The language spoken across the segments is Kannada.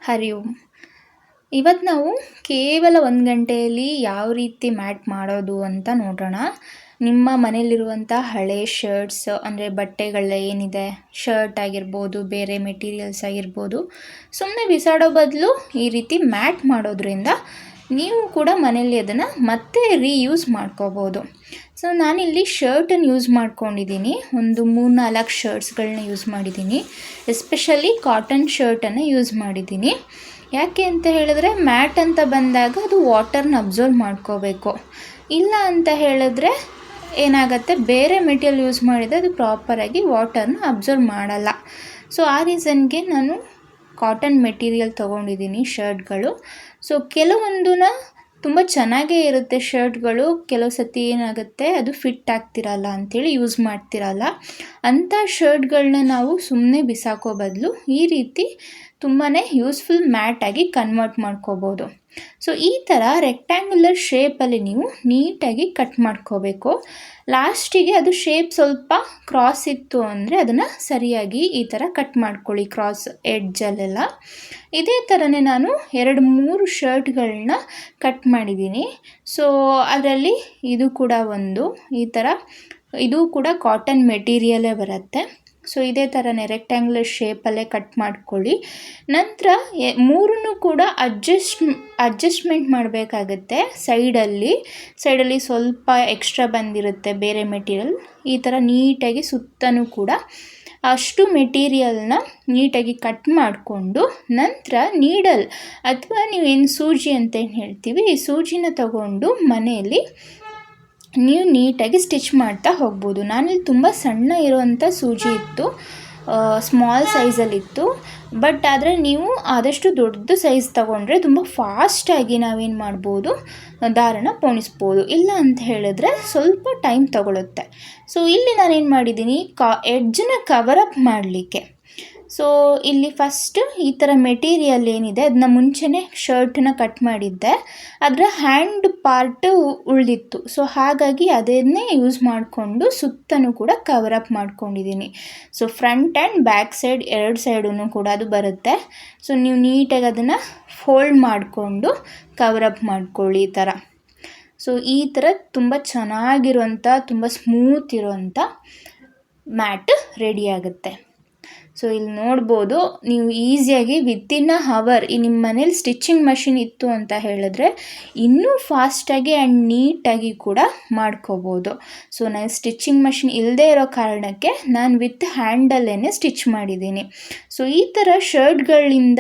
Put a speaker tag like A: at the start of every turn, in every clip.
A: ಹರಿ ಓಂ. ಇವತ್ತು ನಾವು ಕೇವಲ 1 ಗಂಟೆಯಲ್ಲಿ ಯಾವ ರೀತಿ ಮ್ಯಾಟ್ ಮಾಡೋದು ಅಂತ ನೋಡೋಣ. ನಿಮ್ಮ ಮನೆಯಲ್ಲಿರುವಂಥ ಹಳೆ ಶರ್ಟ್ಸ್ ಅಂದರೆ ಬಟ್ಟೆಗಳ ಏನಿದೆ, ಶರ್ಟ್ ಆಗಿರ್ಬೋದು, ಬೇರೆ ಮೆಟೀರಿಯಲ್ಸ್ ಆಗಿರ್ಬೋದು, ಸುಮ್ಮನೆ ಬಿಸಾಡೋ ಬದಲು ಈ ರೀತಿ ಮ್ಯಾಟ್ ಮಾಡೋದ್ರಿಂದ ನೀವು ಕೂಡ ಮನೆಯಲ್ಲಿ ಅದನ್ನು ಮತ್ತೆ ರೀಯೂಸ್ ಮಾಡ್ಕೋಬೋದು. ಸೊ ನಾನಿಲ್ಲಿ ಶರ್ಟನ್ನು ಯೂಸ್ ಮಾಡ್ಕೊಂಡಿದ್ದೀನಿ. ಒಂದು 3-4 ಶರ್ಟ್ಸ್ಗಳನ್ನ ಯೂಸ್ ಮಾಡಿದ್ದೀನಿ. ಎಸ್ಪೆಷಲಿ ಕಾಟನ್ ಶರ್ಟನ್ನು ಯೂಸ್ ಮಾಡಿದ್ದೀನಿ. ಯಾಕೆ ಅಂತ ಹೇಳಿದ್ರೆ ಮ್ಯಾಟ್ ಅಂತ ಬಂದಾಗ ಅದು ವಾಟರ್ನ ಅಬ್ಸರ್ವ್ ಮಾಡ್ಕೋಬೇಕು. ಇಲ್ಲ ಅಂತ ಹೇಳಿದ್ರೆ ಏನಾಗುತ್ತೆ, ಬೇರೆ ಮೆಟೀರಿಯಲ್ ಯೂಸ್ ಮಾಡಿದರೆ ಅದು ಪ್ರಾಪರಾಗಿ ವಾಟರ್ನ ಅಬ್ಸರ್ವ್ ಮಾಡಲ್ಲ. ಸೊ ಆ ರೀಸನ್ಗೆ ನಾನು ಕಾಟನ್ ಮೆಟೀರಿಯಲ್ ತೊಗೊಂಡಿದ್ದೀನಿ ಶರ್ಟ್ಗಳು. ಸೊ ಕೆಲವೊಂದನ್ನ ತುಂಬ ಚೆನ್ನಾಗೇ ಇರುತ್ತೆ ಶರ್ಟ್ಗಳು, ಕೆಲವು ಸತಿ ಏನಾಗುತ್ತೆ ಅದು ಫಿಟ್ ಆಗ್ತಿರಲ್ಲ ಅಂಥೇಳಿ ಯೂಸ್ ಮಾಡ್ತಿರಲ್ಲ. ಅಂಥ ಶರ್ಟ್ಗಳನ್ನ ನಾವು ಸುಮ್ಮನೆ ಬಿಸಾಕೋ ಬದಲು ಈ ರೀತಿ ತುಂಬಾ ಯೂಸ್ಫುಲ್ ಮ್ಯಾಟಾಗಿ ಕನ್ವರ್ಟ್ ಮಾಡ್ಕೋಬೋದು. ಸೊ ಈ ಥರ ರೆಕ್ಟ್ಯಾಂಗ್ಯುಲರ್ ಶೇಪಲ್ಲಿ ನೀವು ನೀಟಾಗಿ ಕಟ್ ಮಾಡ್ಕೋಬೇಕು. ಲಾಸ್ಟಿಗೆ ಅದು ಶೇಪ್ ಸ್ವಲ್ಪ ಕ್ರಾಸ್ ಇತ್ತು ಅಂದರೆ ಅದನ್ನು ಸರಿಯಾಗಿ ಈ ಥರ ಕಟ್ ಮಾಡ್ಕೊಳ್ಳಿ, ಕ್ರಾಸ್ ಎಡ್ಜಲ್ಲೆಲ್ಲ. ಇದೇ ಥರನೇ ನಾನು 2-3 ಶರ್ಟ್ಗಳನ್ನ ಕಟ್ ಮಾಡಿದ್ದೀನಿ. ಸೊ ಅದರಲ್ಲಿ ಇದು ಕೂಡ ಒಂದು ಈ ಥರ, ಇದು ಕೂಡ ಕಾಟನ್ ಮೆಟೀರಿಯಲೇ ಬರುತ್ತೆ. ಸೊ ಇದೇ ಥರನೇ ರೆಕ್ಟ್ಯಾಂಗ್ಯುಲರ್ ಶೇಪಲ್ಲೇ ಕಟ್ ಮಾಡ್ಕೊಳ್ಳಿ. ನಂತರ 3 ಕೂಡ ಅಡ್ಜಸ್ಟ್ಮೆಂಟ್ ಮಾಡಬೇಕಾಗುತ್ತೆ. ಸೈಡಲ್ಲಿ ಸ್ವಲ್ಪ ಎಕ್ಸ್ಟ್ರಾ ಬಂದಿರುತ್ತೆ ಬೇರೆ ಮೆಟೀರಿಯಲ್. ಈ ಥರ ನೀಟಾಗಿ ಸುತ್ತಲೂ ಕೂಡ ಅಷ್ಟು ಮೆಟೀರಿಯಲ್ನ ನೀಟಾಗಿ ಕಟ್ ಮಾಡಿಕೊಂಡು ನಂತರ ನೀಡಲ್ ಅಥವಾ ನೀವೇನು ಸೂಜಿ ಅಂತ ಏನು ಹೇಳ್ತೀವಿ, ಈ ಸೂಜಿನ ತಗೊಂಡು ಮನೆಯಲ್ಲಿ ನೀವು ನೀಟಾಗಿ ಸ್ಟಿಚ್ ಮಾಡ್ತಾ ಹೋಗ್ಬೋದು. ನಾನಿಲ್ಲಿ ತುಂಬ ಸಣ್ಣ ಇರುವಂಥ ಸೂಜಿ ಇತ್ತು, ಸ್ಮಾಲ್ ಸೈಜಲ್ಲಿತ್ತು. ಬಟ್ ಆದರೆ ನೀವು ಆದಷ್ಟು ದೊಡ್ಡ ಸೈಜ್ ತೊಗೊಂಡ್ರೆ ತುಂಬ ಫಾಸ್ಟಾಗಿ ನಾವೇನು ಮಾಡ್ಬೋದು, ದಾರನ ಪೋಣಿಸ್ಬೋದು. ಇಲ್ಲ ಅಂತ ಹೇಳಿದ್ರೆ ಸ್ವಲ್ಪ ಟೈಮ್ ತಗೊಳುತ್ತೆ. ಸೊ ಇಲ್ಲಿ ನಾನೇನು ಮಾಡಿದ್ದೀನಿ, ಎಡ್ಜನ್ನ ಕವರಪ್ ಮಾಡಲಿಕ್ಕೆ. ಸೊ ಇಲ್ಲಿ ಫಸ್ಟ್ ಈ ಥರ ಮೆಟೀರಿಯಲ್ ಏನಿದೆ ಅದನ್ನ ಮುಂಚೆನೇ ಶರ್ಟನ್ನ ಕಟ್ ಮಾಡಿದ್ದೆ, ಅದರ ಹ್ಯಾಂಡ್ ಪಾರ್ಟು ಉಳಿದಿತ್ತು. ಸೊ ಹಾಗಾಗಿ ಅದನ್ನೇ ಯೂಸ್ ಮಾಡಿಕೊಂಡು ಸುತ್ತಲೂ ಕೂಡ ಕವರಪ್ ಮಾಡ್ಕೊಂಡಿದ್ದೀನಿ. So front and back side 2 ಸೈಡೂ ಕೂಡ ಅದು ಬರುತ್ತೆ. ಸೊ ನೀವು ನೀಟಾಗಿ ಅದನ್ನು ಫೋಲ್ಡ್ ಮಾಡಿಕೊಂಡು ಕವರಪ್ ಮಾಡ್ಕೊಳ್ಳಿ ಈ ಥರ. ಸೊ ಈ ಥರ ತುಂಬ ಚೆನ್ನಾಗಿರುವಂಥ, ತುಂಬ ಸ್ಮೂತ್ ಇರುವಂಥ ಮ್ಯಾಟ್ ರೆಡಿ ಆಗುತ್ತೆ. ಸೊ ಇಲ್ಲಿ ನೋಡ್ಬೋದು ನೀವು ಈಸಿಯಾಗಿ ವಿತಿನ್ ಅ ಹವರ್, ನಿಮ್ಮ ಮನೇಲಿ ಸ್ಟಿಚ್ಚಿಂಗ್ ಮಷಿನ್ ಇತ್ತು ಅಂತ ಹೇಳಿದ್ರೆ ಇನ್ನೂ ಫಾಸ್ಟಾಗಿ ಆ್ಯಂಡ್ ನೀಟಾಗಿ ಕೂಡ ಮಾಡ್ಕೋಬೋದು. ಸೊ ನಾನು ಸ್ಟಿಚ್ಚಿಂಗ್ ಮಷಿನ್ ಇಲ್ಲದೇ ಇರೋ ಕಾರಣಕ್ಕೆ ನಾನು ವಿತ್ ಹ್ಯಾಂಡಲ್ಲೇ ಸ್ಟಿಚ್ ಮಾಡಿದ್ದೀನಿ. ಸೊ ಈ ಥರ ಶರ್ಟ್ಗಳಿಂದ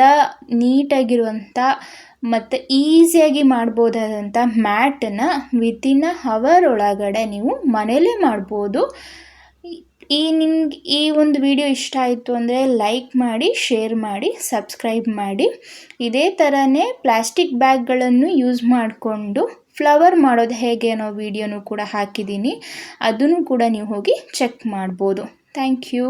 A: ನೀಟಾಗಿರುವಂಥ ಮತ್ತು ಈಸಿಯಾಗಿ ಮಾಡ್ಬೋದಾದಂಥ ಮ್ಯಾಟನ್ನು ವಿತಿನ್ ಅ ಹವರ್ ಒಳಗಡೆ ನೀವು ಮನೇಲೇ ಮಾಡ್ಬೋದು. ನಿಮ್ಗೆ ಈ ಒಂದು ವಿಡಿಯೋ ಇಷ್ಟ ಆಯಿತು ಅಂದರೆ ಲೈಕ್ ಮಾಡಿ, ಶೇರ್ ಮಾಡಿ, ಸಬ್ಸ್ಕ್ರೈಬ್ ಮಾಡಿ. ಇದೇ ಥರನೇ ಪ್ಲಾಸ್ಟಿಕ್ ಬ್ಯಾಗ್ಗಳನ್ನು ಯೂಸ್ ಮಾಡಿಕೊಂಡು ಫ್ಲವರ್ ಮಾಡೋದು ಹೇಗೆ ಅನ್ನೋ ವಿಡಿಯೋನೂ ಕೂಡ ಹಾಕಿದ್ದೀನಿ. ಅದನ್ನು ಕೂಡ ನೀವು ಹೋಗಿ ಚೆಕ್ ಮಾಡ್ಬೋದು. Thank you.